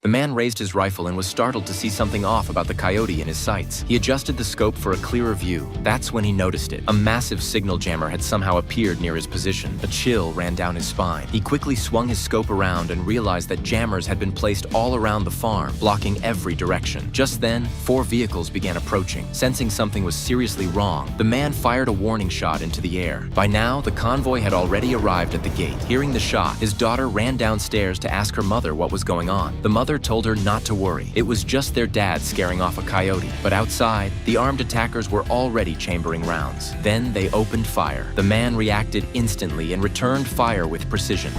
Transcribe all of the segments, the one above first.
The man raised his rifle and was startled to see something off about the coyote in his sights. He adjusted the scope for a clearer view. That's when he noticed it. A massive signal jammer had somehow appeared near his position. A chill ran down his spine. He quickly swung his scope around and realized that jammers had been placed all around the farm, blocking every direction. Just then, 4 vehicles began approaching. Sensing something was seriously wrong, the man fired a warning shot into the air. By now, the convoy had already arrived at the gate. Hearing the shot, his daughter ran downstairs to ask her mother what was going on. The mother told her not to worry. It was just their dad scaring off a coyote. But outside, the armed attackers were already chambering rounds. Then they opened fire. The man reacted instantly and returned fire with precision.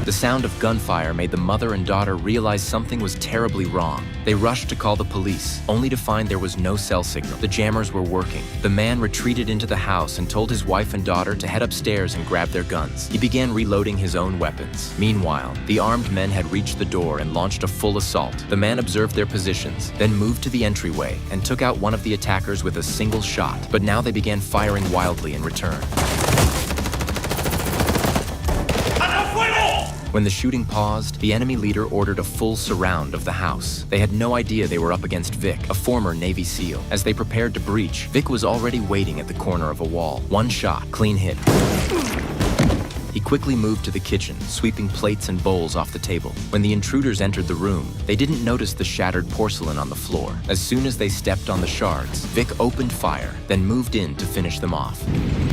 The sound of gunfire made the mother and daughter realize something was terribly wrong. They rushed to call the police, only to find there was no cell signal. The jammers were working. The man retreated into the house and told his wife and daughter to head upstairs and grab their guns. He began reloading his own weapons. Meanwhile, the armed men had reached the door and launched a full assault. The man observed their positions, then moved to the entryway and took out one of the attackers with a single shot. But now they began firing wildly in return. When the shooting paused, the enemy leader ordered a full surround of the house. They had no idea they were up against Vic, a former Navy SEAL. As they prepared to breach, Vic was already waiting at the corner of a wall. One shot, clean hit. He quickly moved to the kitchen, sweeping plates and bowls off the table. When the intruders entered the room, they didn't notice the shattered porcelain on the floor. As soon as they stepped on the shards, Vic opened fire, then moved in to finish them off.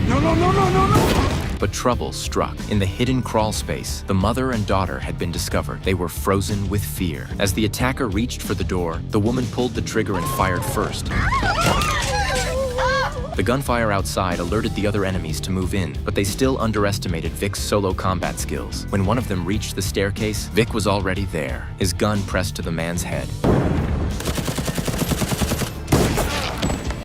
No, no, no, no, no, no! But trouble struck. In the hidden crawl space, the mother and daughter had been discovered. They were frozen with fear. As the attacker reached for the door, the woman pulled the trigger and fired first. The gunfire outside alerted the other enemies to move in, but they still underestimated Vic's solo combat skills. When one of them reached the staircase, Vic was already there, his gun pressed to the man's head.